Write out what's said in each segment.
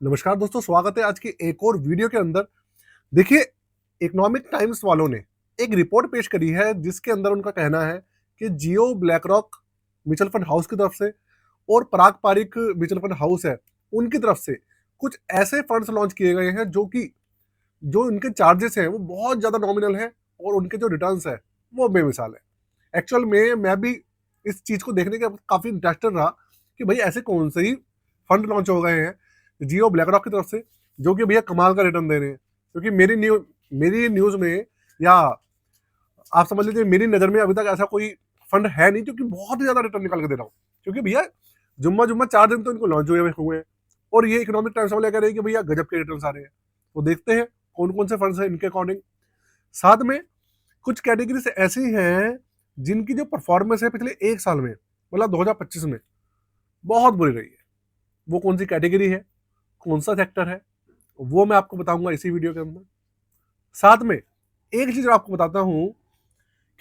नमस्कार दोस्तों, स्वागत है आज की एक और वीडियो के अंदर। देखिए, इकोनॉमिक टाइम्स वालों ने एक रिपोर्ट पेश करी है जिसके अंदर उनका कहना है कि Jio BlackRock mutual fund house की तरफ से और Parag Parikh mutual fund house है, उनकी तरफ से कुछ ऐसे फंड्स लॉन्च किए गए हैं जो इनके चार्जेस हैं वो बहुत ज़्यादा नॉमिनल है और उनके जो रिटर्न्स है वो बेमिसाल है। एक्चुअल में मैं भी इस चीज़ को देखने का काफ़ी इंटरेस्टेड रहा कि भाई ऐसे कौन से ही फंड लॉन्च हो गए हैं जियो ब्लैक रॉक की तरफ से जो कि भैया कमाल का रिटर्न दे रहे हैं। क्योंकि मेरी न्यूज़ में या आप समझ लीजिए मेरी नज़र में अभी तक ऐसा कोई फंड है नहीं जो कि बहुत ही ज़्यादा रिटर्न निकाल के दे रहा हूँ। क्योंकि भैया जुम्मा जुम्मा 4 दिन तो इनको लॉन्च हुए हैं और ये इकोनॉमिक टाइम्स वाले कह रहे हैं कि भैया गजब के रिटर्न आ रहे हैं। तो देखते हैं कौन कौन से फंड्स हैं इनके अकॉर्डिंग। साथ में कुछ कैटेगरीज ऐसी हैं जिनकी जो परफॉर्मेंस है पिछले 1 साल में, मतलब 2025 में, बहुत बुरी रही है। वो कौन सी कैटेगरी है, कौन सा सेक्टर है, वो मैं आपको बताऊंगा इसी वीडियो के अंदर। साथ में एक चीज आपको बताता हूं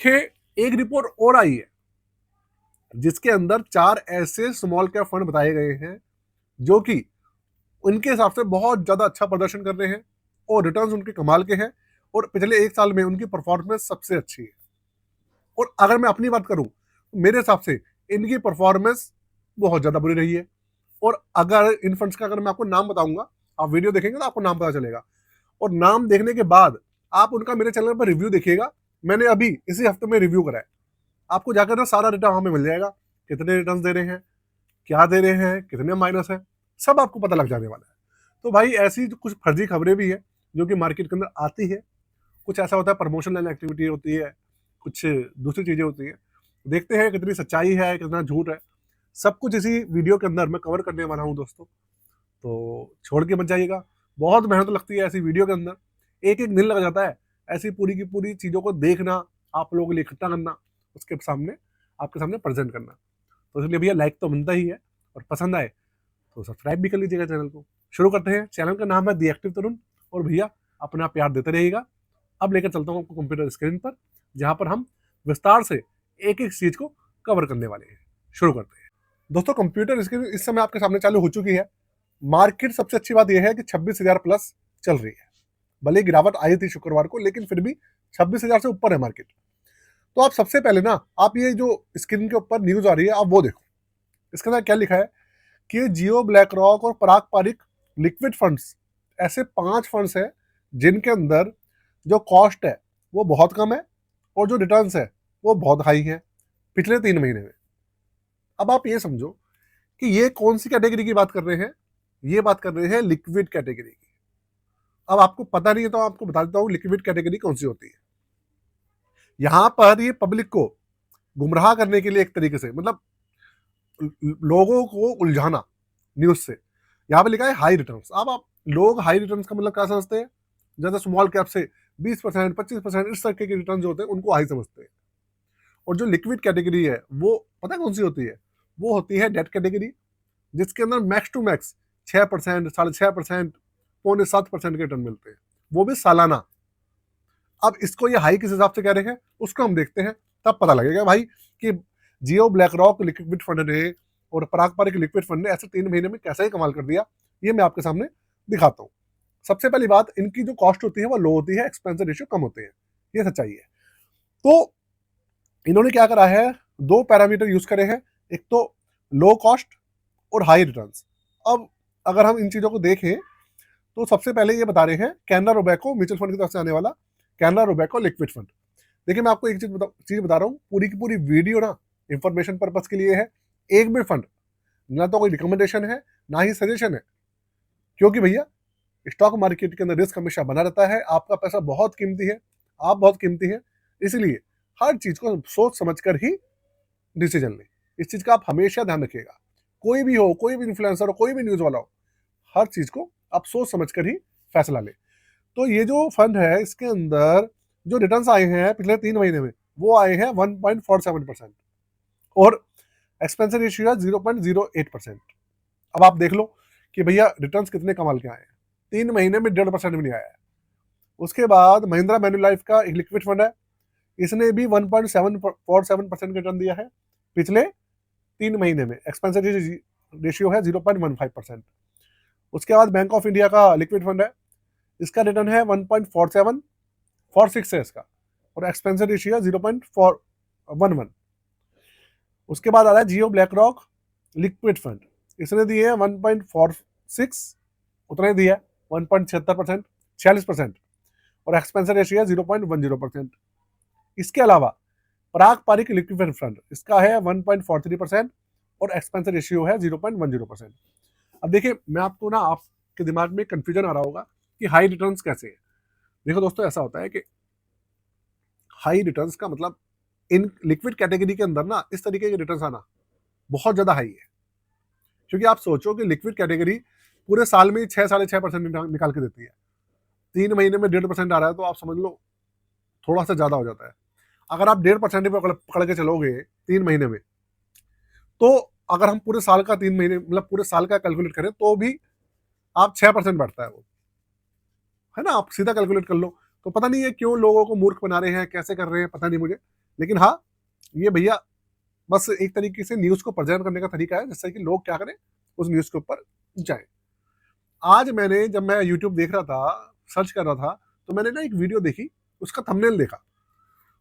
कि एक रिपोर्ट और आई है जिसके अंदर 4 ऐसे स्मॉल कैप फंड बताए गए हैं जो कि उनके हिसाब से बहुत ज्यादा अच्छा प्रदर्शन कर रहे हैं और रिटर्न्स उनके कमाल के हैं और पिछले 1 साल में उनकी परफॉर्मेंस सबसे अच्छी है। और अगर मैं अपनी बात करूं तो मेरे हिसाब से इनकी परफॉर्मेंस बहुत ज्यादा बुरी रही है। और अगर इन फंड्स का अगर मैं आपको नाम बताऊंगा, आप वीडियो देखेंगे तो आपको नाम पता चलेगा और नाम देखने के बाद आप उनका मेरे चैनल पर रिव्यू देखिएगा। मैंने अभी इसी हफ्ते में रिव्यू करा है, आपको जाकर ना सारा डेटा वहां पे मिल जाएगा। कितने रिटर्न दे रहे हैं, क्या दे रहे हैं, कितने माइनस है, सब आपको पता लग जाने वाला है। तो भाई ऐसी कुछ फर्जी खबरें भी है जो कि मार्केट के अंदर आती है। कुछ ऐसा होता है प्रमोशनल एक्टिविटी होती है, कुछ दूसरी चीजें होती है। देखते हैं कितनी सच्चाई है कितना झूठ है, सब कुछ इसी वीडियो के अंदर मैं कवर करने वाला हूँ दोस्तों। तो छोड़ के मत जाइएगा, बहुत मेहनत लगती है ऐसी वीडियो के अंदर, एक एक दिन लग जाता है ऐसी पूरी की पूरी चीज़ों को देखना, आप लोगों के लिए इकट्ठा करना, उसके सामने आपके सामने प्रेजेंट करना। तो इसलिए भैया लाइक तो बनता ही है और पसंद आए तो सब्सक्राइब भी कर लीजिएगा चैनल को। शुरू करते हैं। चैनल का नाम है दी एक्टिव तरुण और भैया अपना प्यार देते रहिएगा। अब लेकर चलता हूँ आपको कंप्यूटर स्क्रीन पर जहाँ पर हम विस्तार से एक एक चीज़ को कवर करने वाले हैं। शुरू करते हैं दोस्तों। कंप्यूटर स्क्रीन इस समय आपके सामने चालू हो चुकी है। मार्केट सबसे अच्छी बात यह है कि 26,000 प्लस चल रही है। भले गिरावट आई थी शुक्रवार को, लेकिन फिर भी 26,000 से ऊपर है मार्केट। तो आप सबसे पहले ना, आप ये जो स्क्रीन के ऊपर न्यूज आ रही है आप वो देखो। इसके अंदर क्या लिखा है कि जियो ब्लैक रॉक और पराग पारिक लिक्विड फंड्स ऐसे 5 फंड्स हैं जिनके अंदर जो कॉस्ट है वो बहुत कम है और जो रिटर्न्स है वो बहुत हाई है पिछले 3 महीने में। अब आप ये समझो कि ये कौन सी कैटेगरी की बात कर रहे हैं, ये बात कर रहे हैं लिक्विड कैटेगरी की। अब आपको पता नहीं है तो आपको बता देता हूं लिक्विड कैटेगरी कौन सी होती है। यहां पर ये पब्लिक को गुमराह करने के लिए एक तरीके से, मतलब लोगों को उलझाना न्यूज से, यहां पर लिखा है हाई रिटर्न्स। अब आप लोग हाई रिटर्न्स का मतलब क्या समझते हैं, जैसे स्मॉल कैप से 20% 25% इस तरह के रिटर्न जो होते हैं उनको हाई समझते हैं। और जो लिक्विड कैटेगरी है वो पता है कौन सी होती है, वो होती है डेट कैटेगरी, जिसके अंदर मैक्स टू मैक्स 6%, 6.5%, 6.75% के रिटर्न मिलते हैं, वो भी सालाना। अब इसको ये हाई किस हिसाब से कह रहे हैं उसको हम देखते हैं, तब पता लगेगा भाई कि Jio black rock liquid fund ने और पराग पारिक लिक्विड फंड ने ऐसे 3 महीने में कैसा ही कमाल कर दिया। ये मैं आपके सामने दिखाता हूँ। सबसे पहली बात, इनकी जो कॉस्ट होती है वो लो होती है, एक्सपेंस रेशियो कम होते हैं, ये सच्चाई है। तो इन्होंने क्या करा है, 2 पैरामीटर यूज करे हैं, एक तो लो कॉस्ट और हाई रिटर्न्स। अब अगर हम इन चीजों को देखें तो सबसे पहले ये बता रहे हैं कैनरा रोबेको म्यूचुअल फंड की तरफ से आने वाला कैनरा रोबेको लिक्विड फंड। देखिए मैं आपको एक चीज बता रहा हूँ, पूरी की पूरी वीडियो ना इंफॉर्मेशन पर्पज के लिए है। एक भी फंड ना तो कोई रिकमेंडेशन है ना ही सजेशन है, क्योंकि भैया स्टॉक मार्केट के अंदर रिस्क हमेशा बना रहता है। आपका पैसा बहुत कीमती है, आप बहुत कीमती है, इसलिए हर चीज को सोच समझ कर ही डिसीजन लें। इस चीज का आप हमेशा ध्यान रखिएगा। कोई भी हो, कोई भी इन्फ्लुएंसर हो, कोई भी न्यूज वाला हो, हर चीज को आप सोच समझ कर ही फैसला लें। तो ये जो फंड है इसके अंदर जो रिटर्न्स आए हैं पिछले 3 महीने में वो आए हैं 1.47% और एक्सपेंस रेशियो है 0.08%। अब आप देख लो कि भैया रिटर्न्स कितने कमाल के आए हैं, 3 महीने में 1.5% भी नहीं आया है। उसके बाद महिंद्रा मैन्युलाइफ का एक लिक्विड फंड है, इसने भी 1.747% रिटर्न दिया है पिछले 3 महीने में। एक्सपेंस रेशियो है 0.15%। उसके बाद बैंक ऑफ इंडिया का लिक्विड फंड है, इसका रिटर्न है 1.4746 है इसका, और एक्सपेंशन रेशियो है 0.411। उसके बाद आ रहा है जियो ब्लैक रॉक लिक्विड फंड, इसने दिए हैं 1.46, उतना ही दिया है 1.76%, 46%, और एक्सपेंशन रेशियो है 0.10%। इसके अलावा पराग पारिक लिक्विड फंड, इसका है 1.43% और एक्सपेंशन रेशियो है 0.10%। अब देखिए, मैं आपको ना, आपके दिमाग में कंफ्यूजन आ रहा होगा कि हाई रिटर्न्स कैसे है। देखो दोस्तों, ऐसा होता है कि हाई रिटर्न्स का मतलब इन लिक्विड कैटेगरी के अंदर ना इस तरीके के रिटर्न्स आना बहुत ज्यादा हाई है, क्योंकि आप सोचो कि लिक्विड कैटेगरी पूरे साल में 6-6.5% निकाल के देती है, 3 महीने में 1.5% आ रहा है, तो आप समझ लो थोड़ा सा ज्यादा हो जाता है। अगर आप 1.5% पकड़ के चलोगे 3 महीने में, तो अगर हम पूरे साल का 3 महीने मतलब पूरे साल का कैलकुलेट करें तो भी आप 6% बढ़ता है वो, है ना। आप सीधा कैलकुलेट कर लो। तो पता नहीं है क्यों लोगों को मूर्ख बना रहे हैं, कैसे कर रहे हैं पता नहीं मुझे, लेकिन हाँ, ये भैया बस एक तरीके से न्यूज को प्रेजेंट करने का तरीका है, जिससे कि लोग क्या करें, उस न्यूज के ऊपर जाए। आज मैंने, जब मैं यूट्यूब देख रहा था, सर्च कर रहा था, तो मैंने ना एक वीडियो देखी, उसका थंबनेल देखा।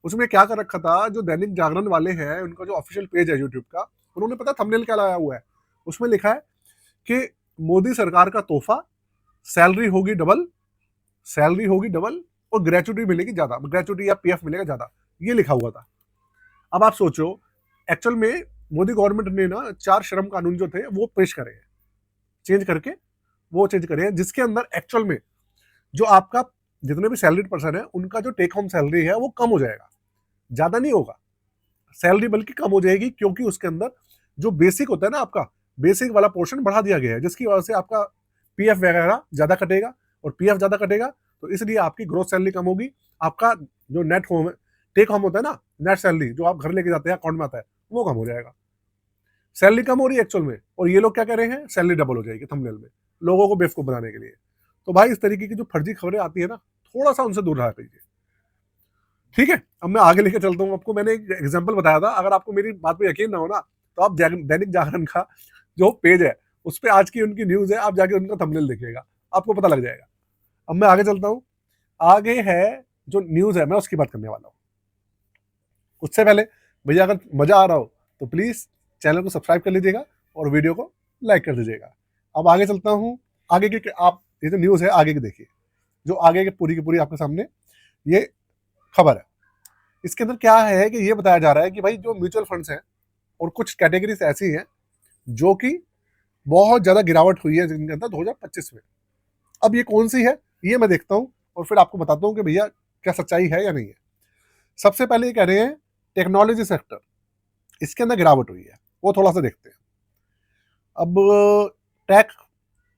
उसमें क्या कर रखा था, जो दैनिक जागरण वाले हैं, उनका जो ऑफिशियल पेज है यूट्यूब का, उन्होंने पता थंबनेल क्या लगाया हुआ है, उसमें लिखा है कि मोदी सरकार का तोहफा, सैलरी होगी डबल, सैलरी होगी डबल और ग्रेचुटी मिलेगी ज्यादा, ग्रेचुटी या पीएफ मिलेगा ज्यादा, ये लिखा हुआ था। अब आप सोचो, एक्चुअल में मोदी गवर्नमेंट ने ना 4 श्रम कानून जो थे वो पेश करे हैं, चेंज करके वो चेंज करे हैं, जिसके अंदर एक्चुअल में जो आपका जितने भी सैलरीड पर्सन है उनका जो टेक होम सैलरी है वो कम हो जाएगा, ज्यादा नहीं होगा सैलरी, बल्कि कम हो जाएगी, क्योंकि उसके अंदर जो बेसिक होता है ना, आपका बेसिक वाला पोर्शन बढ़ा दिया गया है, जिसकी वजह से आपका पीएफ वगैरह ज्यादा कटेगा, और पीएफ ज्यादा कटेगा तो इसलिए आपकी ग्रोथ सैलरी कम होगी। आपका जो नेट होम टेक होम होता है ना, नेट सैलरी जो आप घर लेके जाते हैं अकाउंट में आता है, वो कम हो जाएगा। सैलरी कम हो रही है एक्चुअल में, और ये लोग क्या कह रहे हैं, सैलरी डबल हो जाएगी थंबनेल में, लोगों को बेवकूफ बनाने के लिए। तो भाई, इस तरीके की जो फर्जी खबरें आती है ना, थोड़ा सा उनसे दूर रहा कीजिए, ठीक है। अब मैं आगे लेके चलता हूँ आपको। मैंने एक एग्जांपल बताया था, अगर आपको मेरी बात पे यकीन ना हो ना, तो आप दैनिक जागरण का जो पेज है उस पर आज की उनकी न्यूज है, आप जाके उनका थंबनेल देखिएगा, आपको पता लग जाएगा। अब मैं आगे चलता हूँ। आगे है जो न्यूज है, मैं उसकी बात करने वाला हूँ। उससे पहले भैया, अगर मजा आ रहा हो तो प्लीज चैनल को सब्सक्राइब कर लीजिएगा और वीडियो को लाइक कर दीजिएगा। अब आगे चलता हूँ। आगे की आप ये जो न्यूज है आगे की देखिए, जो आगे की पूरी आपके सामने ये खबर है। इसके अंदर क्या है कि ये बताया जा रहा है कि भाई, जो म्यूचुअल फंड्स हैं और कुछ कैटेगरीज ऐसी हैं जो कि बहुत ज्यादा गिरावट हुई है जिनके अंदर 2025 में। अब ये कौन सी है, ये मैं देखता हूँ और फिर आपको बताता हूँ कि भैया क्या सच्चाई है या नहीं है। सबसे पहले ये कह रहे हैं टेक्नोलॉजी सेक्टर, इसके अंदर गिरावट हुई है, वो थोड़ा सा देखते हैं। अब टेक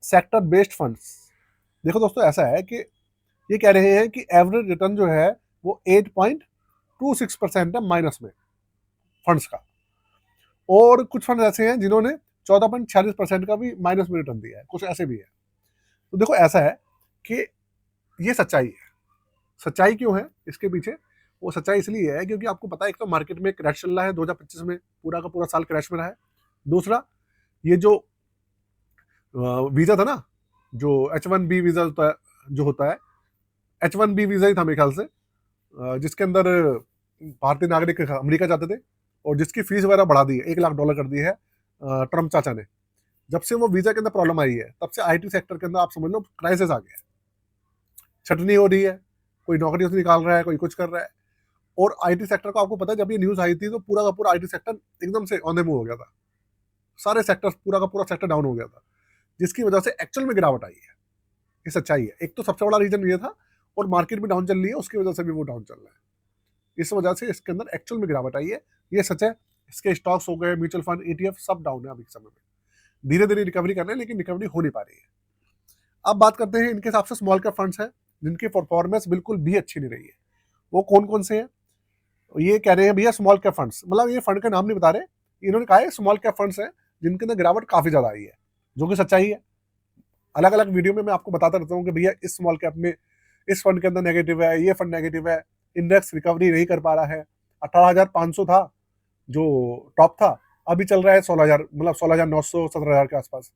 सेक्टर बेस्ड फंड्स, देखो दोस्तों, ऐसा है कि ये कह रहे हैं कि एवरेज रिटर्न जो है वो 8.26% है माइनस में फंड्स का, और कुछ फंड ऐसे हैं जिन्होंने 14.46% का भी माइनस में रिटर्न दिया है, कुछ ऐसे भी है। तो देखो, ऐसा है कि ये सच्चाई है। सच्चाई क्यों है इसके पीछे, वो सच्चाई इसलिए है क्योंकि आपको पता है, एक तो मार्केट में क्रैश चल रहा है, 2025 में पूरा का पूरा साल क्रैश में रहा है। दूसरा, ये जो वीजा था ना, जो H1B वीजा होता है, H1B वीजा ही था मेरे ख्याल से, जिसके अंदर भारतीय नागरिक अमेरिका जाते थे, और जिसकी फीस वगैरह बढ़ा दी है, $1 लाख कर दी है ट्रम्प चाचा ने। जब से वो वीजा के अंदर प्रॉब्लम आई है, तब से आईटी सेक्टर के अंदर आप समझ लो क्राइसिस आ गया है, छटनी हो रही है, कोई नौकरी से निकाल रहा है, कोई कुछ कर रहा है। और आईटी सेक्टर को आपको पता है, जब ये न्यूज आई थी तो पूरा का पूरा आईटी सेक्टर एकदम से ऑन द मूव हो गया था, सारे सेक्टर, पूरा का पूरा सेक्टर डाउन हो गया था, जिसकी वजह से एक्चुअल में गिरावट आई है। ये सच्चाई है। एक तो सबसे बड़ा रीजन ये था, और मार्केट भी डाउन चल रही है, उसकी वजह से भी वो डाउन चल रहा है, इस वजह से इसके अंदर एक्चुअल में गिरावट आई है, ये सच है। इसके स्टॉक्स हो गए, म्यूचुअल फंड, ईटीएफ सब डाउन है अभी के समय में, धीरे धीरे रिकवरी कर रहे हैं, लेकिन रिकवरी हो नहीं पा रही है। अब बात करते हैं इनके हिसाब से स्मॉल कैप फंड्स हैं जिनकी परफॉर्मेंस बिल्कुल भी अच्छी नहीं रही है। वो कौन कौन से हैं? ये कह रहे हैं भैया स्मॉल कैप फंड्स, मतलब ये फंड का नाम नहीं बता रहे, इन्होंने कहा है स्मॉल कैप फंड्स हैं जिनके अंदर गिरावट काफी ज्यादा आई है, जो कि सच्चाई है। अलग अलग वीडियो में मैं आपको बताता रहता हूँ कि भैया इस स्मॉल कैप में, इस फंड के अंदर नेगेटिव है, ये फंड नेगेटिव है, इंडेक्स रिकवरी नहीं कर पा रहा है। 18,500 था जो टॉप था, अभी चल रहा है 16,000, मतलब 16,900, 17,000 के आसपास,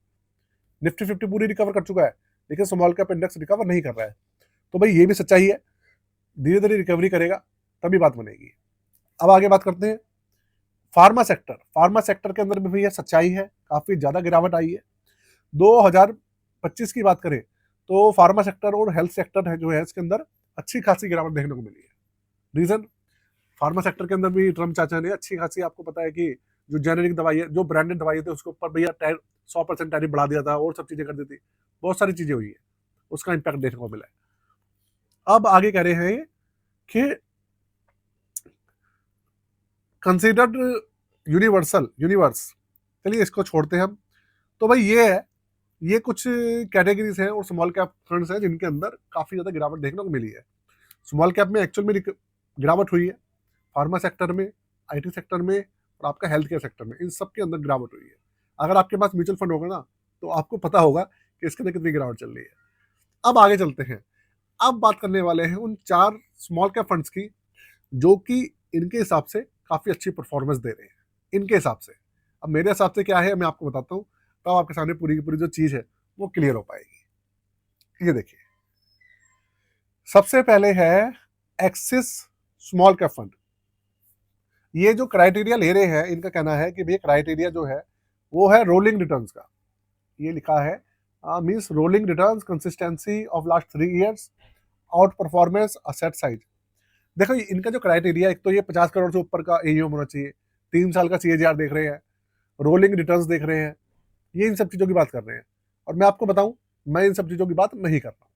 निफ्टी 50 पूरी रिकवर कर चुका है, लेकिन स्मॉल कैप इंडेक्स रिकवर नहीं कर रहा है। तो भाई ये भी सच्चाई है, धीरे धीरे रिकवरी करेगा तभी बात बनेगी। अब आगे बात करते हैं फार्मा सेक्टर। फार्मा सेक्टर के अंदर भी भैया सच्चाई है, काफी ज्यादा गिरावट आई है। 2025 की बात करें तो फार्मा सेक्टर और हेल्थ सेक्टर है जो है इसके अंदर अच्छी खासी गिरावट देखने को मिली है। रीजन, फार्मा सेक्टर के अंदर भी ट्रम्प चाचा ने अच्छी खासी, आपको पता है कि जो जेनेरिक दवाई है, जो ब्रांडेड दवाई थी उसके ऊपर भैया 100% टैरिफ बढ़ा दिया था और सब चीजें कर दी थी, बहुत सारी चीजें हुई है, उसका इम्पैक्ट देखने को मिला है। अब आगे कह रहे हैं कि कंसिडर्ड यूनिवर्स, चलिए इसको छोड़ते हैं हम। तो भाई ये है, ये कुछ कैटेगरीज हैं और स्मॉल कैप फंड्स हैं जिनके अंदर काफी ज्यादा गिरावट देखने को मिली है। स्मॉल कैप में एक्चुअल में गिरावट हुई है, फार्मा सेक्टर में, आईटी सेक्टर में और आपका हेल्थ केयर सेक्टर में, इन सब के अंदर गिरावट हुई है। अगर आपके पास म्यूचुअल फंड होगा ना तो आपको पता होगा कि इसके अंदर कितनी गिरावट चल रही है। अब आगे चलते हैं, अब बात करने वाले हैं उन 4 स्मॉल कैप फंड्स की जो कि इनके हिसाब से काफी अच्छी परफॉर्मेंस दे रहे हैं, इनके हिसाब से। अब मेरे हिसाब से क्या है मैं आपको बताता हूँ, तब आपके सामने पूरी की पूरी जो चीज है वो क्लियर हो पाएगी। ये देखिए, सबसे पहले है एक्सिस स्मॉल कैप फंड। ये जो क्राइटेरिया ले रहे हैं, इनका कहना है कि भैया क्राइटेरिया जो है वो है रोलिंग रिटर्न्स का। ये लिखा है means rolling returns, consistency of last 3 years, out performance, asset size. देखो इनका जो क्राइटेरिया, एक तो ये 50 करोड़ से ऊपर का एयूएम होना चाहिए, 3 साल का सीएजीआर देख रहे हैं, रोलिंग रिटर्न्स देख रहे हैं, ये इन सब चीजों की बात कर रहे हैं। और मैं आपको बताऊं, मैं इन सब चीजों की बात नहीं कर रहा हूं,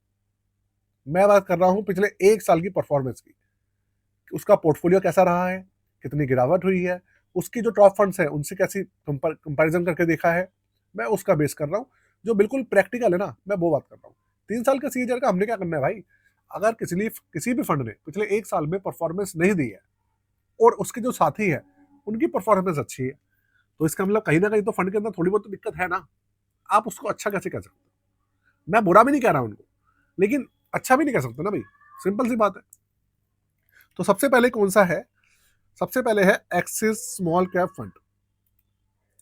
मैं बात कर रहा हूं पिछले 1 साल की परफॉर्मेंस की, उसका पोर्टफोलियो कैसा रहा है, कितनी गिरावट हुई है, उसकी जो टॉप फंड्स हैं उनसे कैसी कंपैरिजन करके देखा है, मैं उसका बेस कर रहा हूँ। जो बिल्कुल प्रैक्टिकल है ना, मैं वो बात कर रहा हूँ। 3 साल का सीएजीआर का हमने क्या करना है भाई, अगर किसी भी फंड ने पिछले 1 साल में परफॉर्मेंस नहीं दी है और उसके जो साथी है उनकी परफॉर्मेंस अच्छी है, तो इसका मतलब कहीं ना कहीं तो फंड के अंदर थोड़ी बहुत तो दिक्कत है ना। आप उसको अच्छा कैसे कह सकते हो, मैं बुरा भी नहीं कह रहा हूं उनको, लेकिन अच्छा भी नहीं कह सकते ना भाई, सिंपल सी बात है। तो सबसे पहले कौन सा है, सबसे पहले है एक्सिस स्मॉल कैप फंड।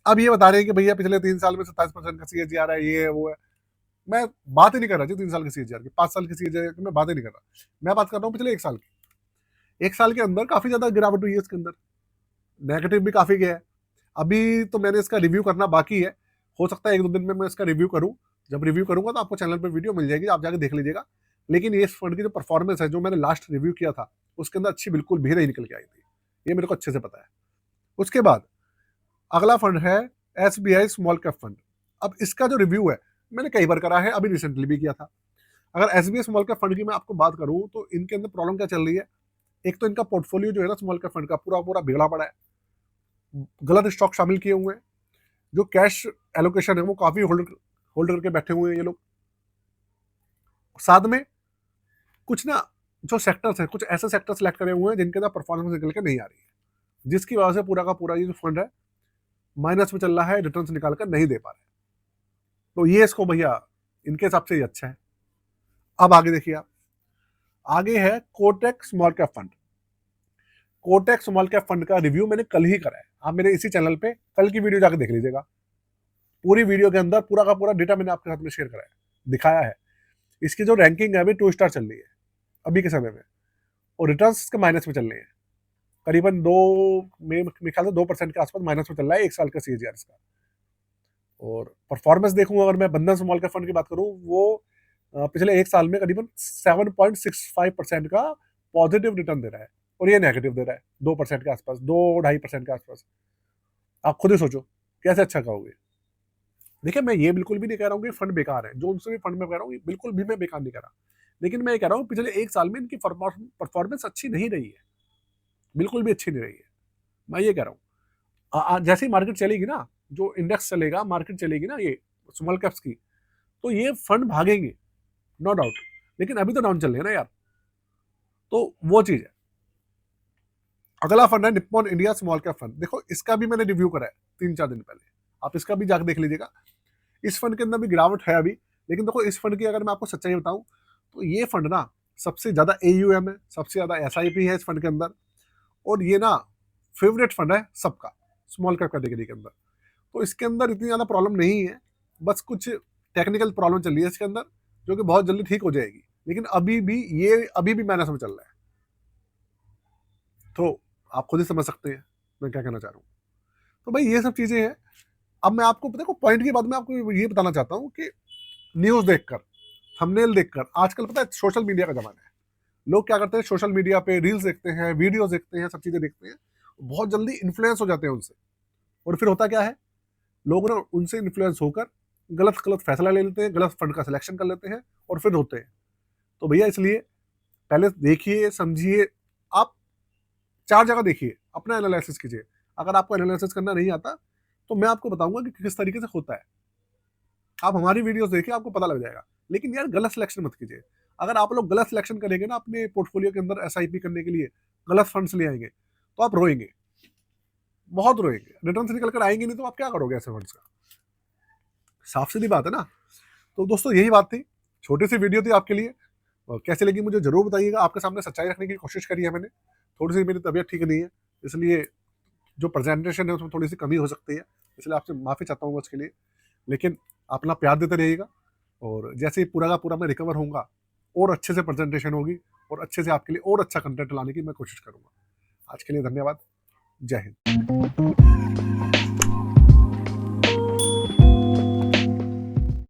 अब ये बता रहे हैं कि भैया पिछले 3 साल में 27% का सीएजीआर है, ये है वो है। मैं बात ही नहीं कर रहा जी 3 साल के सीएजीआर की, 5 साल के सीएजीआर की मैं बात ही नहीं कर रहा, मैं बात कर रहा हूँ पिछले 1 साल की। 1 साल के अंदर काफी ज्यादा गिरावट हुई है इसके अंदर, नेगेटिव भी काफी गया है। अभी तो मैंने इसका रिव्यू करना बाकी है, हो सकता है 1-2 दिन में मैं इसका रिव्यू करूं। जब रिव्यू करूंगा तो आपको चैनल पर वीडियो मिल जाएगी, आप जाके देख लीजिएगा। लेकिन ये फंड की जो परफॉर्मेंस है, जो मैंने लास्ट रिव्यू किया था, उसके अंदर अच्छी बिल्कुल भी नहीं निकल के आई थी, ये मेरे को अच्छे से पता है। उसके बाद अगला फंड है एसबीआई स्मॉल कैप फंड। अब इसका जो रिव्यू है मैंने कई बार करा है, अभी रिसेंटली भी किया था। अगर एसबीआई स्मॉल कैप फंड की मैं आपको बात करूं तो इनके अंदर प्रॉब्लम क्या चल रही है, एक तो इनका पोर्टफोलियो जो है ना स्मॉल कैप फंड का पूरा पूरा बिगड़ा पड़ा है, गलत स्टॉक शामिल किए हुए हैं, जो कैश एलोकेशन है वो काफी होल्ड करके बैठे हुए हैं ये लोग। साथ में कुछ ना जो सेक्टर्स हैं, कुछ ऐसे सेक्टर सेलेक्ट करे हुए हैं जिनके अंदर परफॉर्मेंस निकल के नहीं आ रही है, जिसकी वजह से पूरा का पूरा ये जो फंड है माइनस में चल रहा है, रिटर्न्स निकाल कर नहीं दे पा रहे। तो ये इसको भैया इनके हिसाब से ये अच्छा है। अब आगे देखिए आप, आगे है Kotak small cap fund. Kotak small cap fund का रिव्यू मैंने कल ही करा है, आप मेरे इसी चैनल पे कल की वीडियो जाकर देख लीजिएगा। पूरी वीडियो के अंदर पूरा का पूरा डेटा मैंने आपके साथ में शेयर करा है, दिखाया है। इसकी जो रैंकिंग है अभी 2 स्टार चल रही है अभी के समय में, और रिटर्न्स इसके माइनस में चल रहे हैं, करीबन 2 मेरे ख्याल से 2% के आसपास माइनस में चल रहा है 1 साल का सीएजीआर इसका। और परफॉर्मेंस देखूं, अगर मैं बंधन स्मॉल कैप फंड की बात करूं, वो पिछले 1 साल में करीबन 7.65% का पॉजिटिव रिटर्न दे रहा है, और ये नेगेटिव दे रहा है 2% के आसपास, 2-2.5% के आसपास। आप खुद ही सोचो कैसे अच्छा कहोगे। देखिए मैं ये बिल्कुल भी नहीं कह रहा हूँ कि फंड बेकार है, जो उनसे भी फंड में कह रहा हूँ बिल्कुल भी मैं बेकार नहीं कह रहा, लेकिन मैं ये कह रहा हूँ पिछले 1 साल में इनकी परफॉर्मेंस अच्छी नहीं रही है, बिल्कुल भी अच्छी नहीं रही है, मैं ये कह रहा हूँ। जैसे ही मार्केट चलेगी ना, जो इंडेक्स चलेगा, मार्केट चलेगी ना ये स्मॉल कैप्स की, तो ये फंड भागेंगे नो डाउट, लेकिन अभी तो डाउन चल रहे हैं ना यार, तो वो चीज है। अगला फंड है Nippon India small cap fund. देखो इसका भी मैंने रिव्यू करा है 3-4 दिन पहले, आप इसका भी जाकर देख लीजिएगा। इस फंड के अंदर भी गिरावट है अभी, लेकिन देखो इस फंड की अगर मैं आपको सच्चाई बताऊं तो ये फंड ना सबसे ज्यादा एयूएम है, सबसे ज्यादा एसआईपी है इस फंड के अंदर, और ये ना फेवरेट फंड है सबका स्मॉल कैप कैटेगरी के अंदर। तो इसके अंदर इतनी ज्यादा प्रॉब्लम नहीं है, बस कुछ टेक्निकल प्रॉब्लम चल रही है इसके अंदर, जो कि बहुत जल्दी ठीक हो जाएगी, लेकिन अभी भी माइनस में चल रहा है। तो आप खुद ही समझ सकते हैं मैं क्या कहना चाह रहा हूँ। तो भाई ये सब चीजें हैं। अब मैं आपको देखो पॉइंट के बाद में आपको ये बताना चाहता हूँ कि न्यूज देखकर, थंबनेल देखकर, आजकल पता है सोशल मीडिया का जमाना है। लोग क्या करते हैं, सोशल मीडिया पे रील्स देखते हैं, वीडियोस देखते हैं, सब चीजें देखते हैं, बहुत जल्दी इन्फ्लुएंस हो जाते हैं उनसे। और फिर होता क्या है, लोग ना उनसे इन्फ्लुएंस होकर गलत गलत फैसला ले लेते हैं, गलत फंड का सिलेक्शन कर लेते हैं और फिर होते हैं। तो भैया इसलिए पहले देखिए, समझिए, आप 4 जगह देखिए, अपना एनालिसिस कीजिए। अगर आपको एनालिसिस करना नहीं आता तो मैं आपको बताऊंगा कि किस तरीके से होता है। आप हमारी वीडियोस देखिए, आपको पता लग जाएगा। लेकिन यार गलत सिलेक्शन मत कीजिए। अगर आप लोग गलत सिलेक्शन करेंगे ना अपने पोर्टफोलियो के अंदर एसआईपी करने के लिए, गलत फंड्स ले आएंगे, तो आप रोएंगे, बहुत रोएंगे। रिटर्न निकल कर आएंगे नहीं तो आप क्या करोगे ऐसे फंड्स का? साफ सीधी बात है ना। तो दोस्तों यही बात थी, छोटी सी वीडियो थी आपके लिए। और कैसे लगी मुझे जरूर बताइएगा। आपके सामने सच्चाई रखने की कोशिश करी है मैंने। थोड़ी सी मेरी तबीयत ठीक नहीं है, इसलिए जो प्रेजेंटेशन है उसमें थोड़ी सी कमी हो सकती है, इसलिए आपसे माफ़ी चाहता हूँ उसके लिए। लेकिन अपना प्यार देते रहिएगा, और जैसे ही पूरा का पूरा मैं रिकवर होऊंगा और अच्छे से प्रेजेंटेशन होगी और अच्छे से आपके लिए और अच्छा कंटेंट लाने की मैं कोशिश करूंगा। आज के लिए धन्यवाद। जय हिंद।